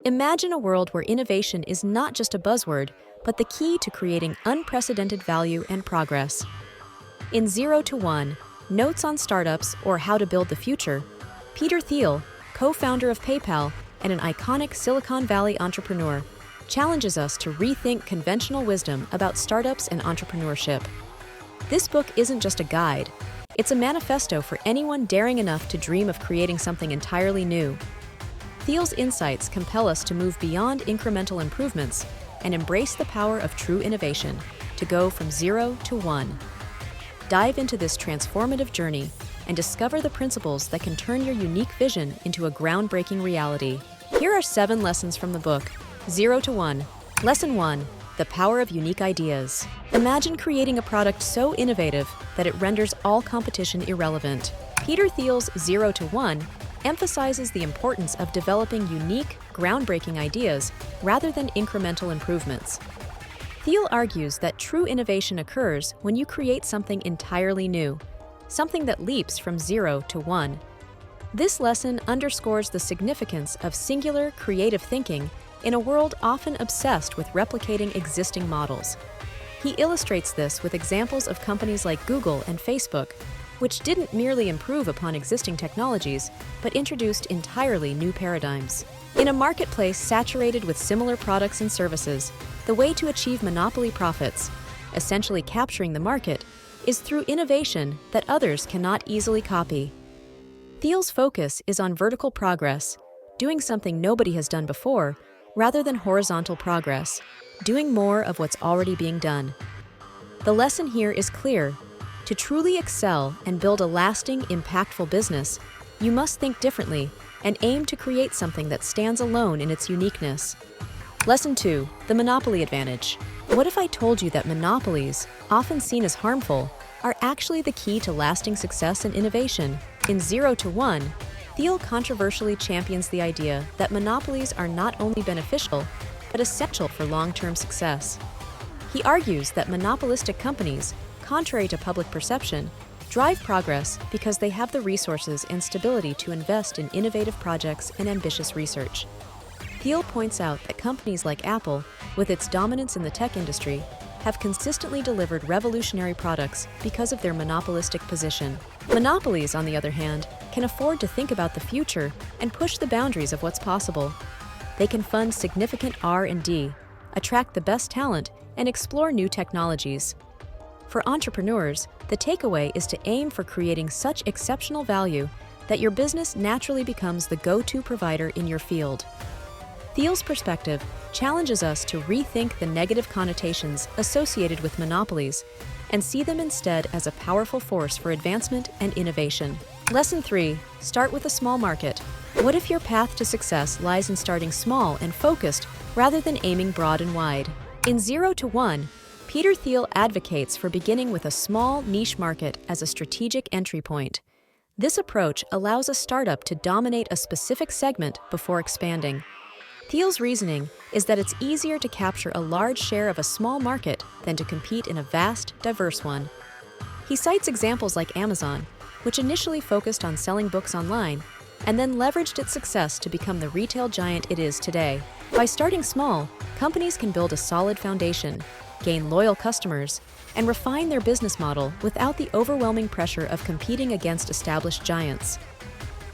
Imagine a world where innovation is not just a buzzword, but the key to creating unprecedented value and progress. In 0 to 1, Notes on Startups or How to Build the Future, Peter Thiel, co-founder of PayPal and an iconic Silicon Valley entrepreneur, challenges us to rethink conventional wisdom about startups and entrepreneurship. This book isn't just a guide, it's a manifesto for anyone daring enough to dream of creating something entirely new. Thiel's insights compel us to move beyond incremental improvements and embrace the power of true innovation, to go from 0 to 1. Dive into this transformative journey and discover the principles that can turn your unique vision into a groundbreaking reality. Here are 7 lessons from the book, 0 to 1. Lesson 1. The power of unique ideas. Imagine creating a product so innovative that it renders all competition irrelevant. Peter Thiel's 0 to 1 emphasizes the importance of developing unique, groundbreaking ideas rather than incremental improvements. Thiel argues that true innovation occurs when you create something entirely new, something that leaps from 0 to 1. This lesson underscores the significance of singular, creative thinking in a world often obsessed with replicating existing models. He illustrates this with examples of companies like Google and Facebook, which didn't merely improve upon existing technologies, but introduced entirely new paradigms. In a marketplace saturated with similar products and services, the way to achieve monopoly profits, essentially capturing the market, is through innovation that others cannot easily copy. Thiel's focus is on vertical progress, doing something nobody has done before, rather than horizontal progress, doing more of what's already being done. The lesson here is clear. To truly excel and build a lasting, impactful business, you must think differently and aim to create something that stands alone in its uniqueness. Lesson 2. The monopoly advantage. What if I told you that monopolies, often seen as harmful, are actually the key to lasting success and innovation? In 0 to 1, Thiel controversially champions the idea that monopolies are not only beneficial, but essential for long-term success. He argues that monopolistic companies, contrary to public perception, drive progress because they have the resources and stability to invest in innovative projects and ambitious research. Thiel points out that companies like Apple, with its dominance in the tech industry, have consistently delivered revolutionary products because of their monopolistic position. Monopolies, on the other hand, can afford to think about the future and push the boundaries of what's possible. They can fund significant R&D, attract the best talent, and explore new technologies. For entrepreneurs, the takeaway is to aim for creating such exceptional value that your business naturally becomes the go-to provider in your field. Thiel's perspective challenges us to rethink the negative connotations associated with monopolies and see them instead as a powerful force for advancement and innovation. Lesson 3. Start with a small market. What if your path to success lies in starting small and focused rather than aiming broad and wide? In 0 to 1, Peter Thiel advocates for beginning with a small, niche market as a strategic entry point. This approach allows a startup to dominate a specific segment before expanding. Thiel's reasoning is that it's easier to capture a large share of a small market than to compete in a vast, diverse one. He cites examples like Amazon, which initially focused on selling books online and then leveraged its success to become the retail giant it is today. By starting small, companies can build a solid foundation, gain loyal customers, and refine their business model without the overwhelming pressure of competing against established giants.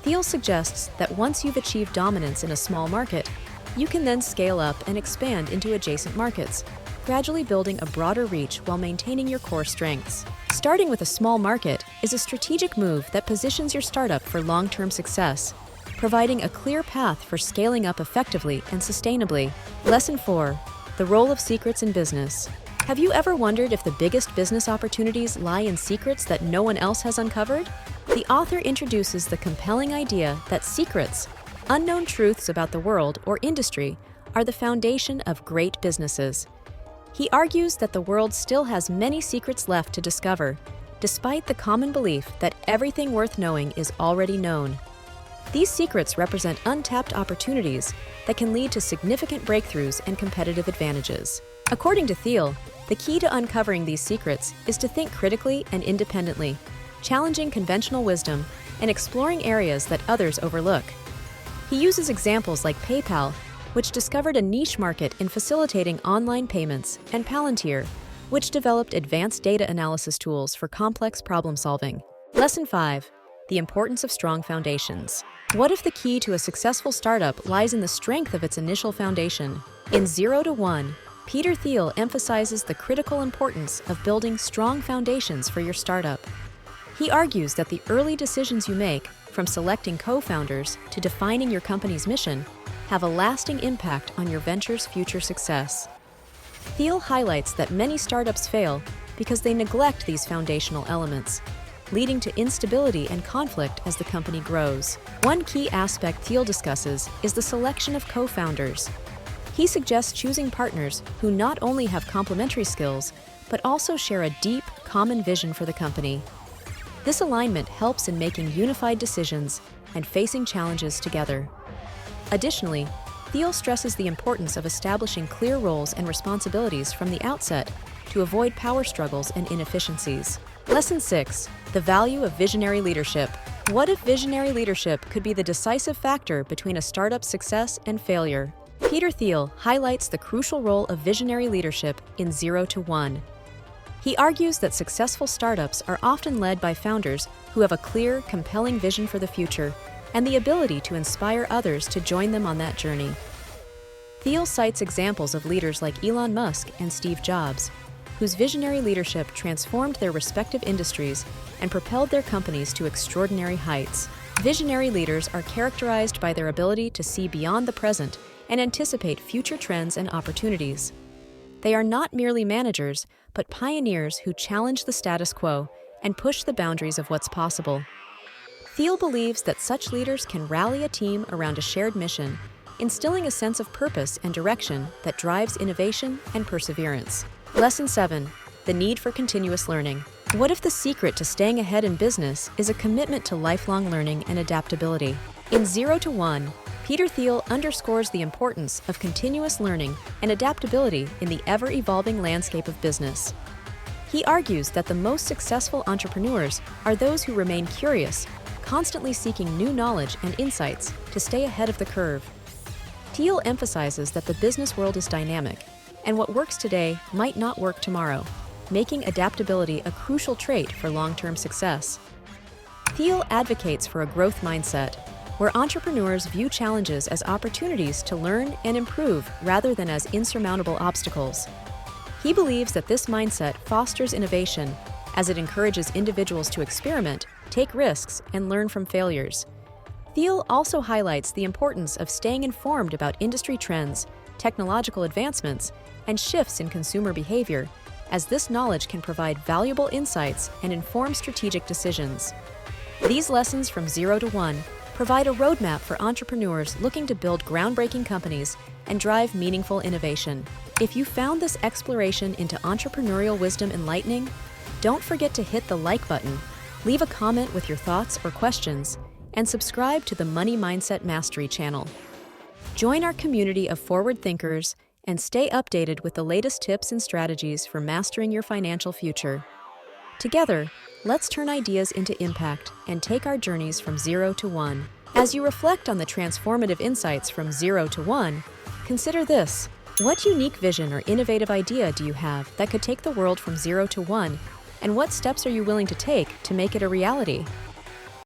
Thiel suggests that once you've achieved dominance in a small market, you can then scale up and expand into adjacent markets, gradually building a broader reach while maintaining your core strengths. Starting with a small market is a strategic move that positions your startup for long-term success, providing a clear path for scaling up effectively and sustainably. Lesson 4. The role of secrets in business. Have you ever wondered if the biggest business opportunities lie in secrets that no one else has uncovered? The author introduces the compelling idea that secrets, unknown truths about the world or industry, are the foundation of great businesses. He argues that the world still has many secrets left to discover, despite the common belief that everything worth knowing is already known. These secrets represent untapped opportunities that can lead to significant breakthroughs and competitive advantages. According to Thiel, the key to uncovering these secrets is to think critically and independently, challenging conventional wisdom and exploring areas that others overlook. He uses examples like PayPal, which discovered a niche market in facilitating online payments, and Palantir, which developed advanced data analysis tools for complex problem-solving. Lesson 5. The importance of strong foundations. What if the key to a successful startup lies in the strength of its initial foundation? In 0 to 1, Peter Thiel emphasizes the critical importance of building strong foundations for your startup. He argues that the early decisions you make, from selecting co-founders to defining your company's mission, have a lasting impact on your venture's future success. Thiel highlights that many startups fail because they neglect these foundational elements, leading to instability and conflict as the company grows. One key aspect Thiel discusses is the selection of co-founders. He suggests choosing partners who not only have complementary skills, but also share a deep, common vision for the company. This alignment helps in making unified decisions and facing challenges together. Additionally, Thiel stresses the importance of establishing clear roles and responsibilities from the outset to avoid power struggles and inefficiencies. Lesson 6. The value of visionary leadership. What if visionary leadership could be the decisive factor between a startup's success and failure? Peter Thiel highlights the crucial role of visionary leadership in 0 to 1. He argues that successful startups are often led by founders who have a clear, compelling vision for the future and the ability to inspire others to join them on that journey. Thiel cites examples of leaders like Elon Musk and Steve Jobs, whose visionary leadership transformed their respective industries and propelled their companies to extraordinary heights. Visionary leaders are characterized by their ability to see beyond the present and anticipate future trends and opportunities. They are not merely managers, but pioneers who challenge the status quo and push the boundaries of what's possible. Thiel believes that such leaders can rally a team around a shared mission, instilling a sense of purpose and direction that drives innovation and perseverance. Lesson 7. The need for continuous learning. What if the secret to staying ahead in business is a commitment to lifelong learning and adaptability? In 0 to 1, Peter Thiel underscores the importance of continuous learning and adaptability in the ever-evolving landscape of business. He argues that the most successful entrepreneurs are those who remain curious, constantly seeking new knowledge and insights to stay ahead of the curve. Thiel emphasizes that the business world is dynamic, and what works today might not work tomorrow, making adaptability a crucial trait for long-term success. Thiel advocates for a growth mindset, where entrepreneurs view challenges as opportunities to learn and improve rather than as insurmountable obstacles. He believes that this mindset fosters innovation, as it encourages individuals to experiment, take risks, and learn from failures. Thiel also highlights the importance of staying informed about industry trends, technological advancements, and shifts in consumer behavior, as this knowledge can provide valuable insights and inform strategic decisions. These lessons from 0 to 1 provide a roadmap for entrepreneurs looking to build groundbreaking companies and drive meaningful innovation. If you found this exploration into entrepreneurial wisdom enlightening, don't forget to hit the like button, leave a comment with your thoughts or questions, and subscribe to the Money Mindset Mastery channel. Join our community of forward thinkers and stay updated with the latest tips and strategies for mastering your financial future. Together, let's turn ideas into impact and take our journeys from 0 to 1. As you reflect on the transformative insights from 0 to 1, consider this. What unique vision or innovative idea do you have that could take the world from 0 to 1, and what steps are you willing to take to make it a reality?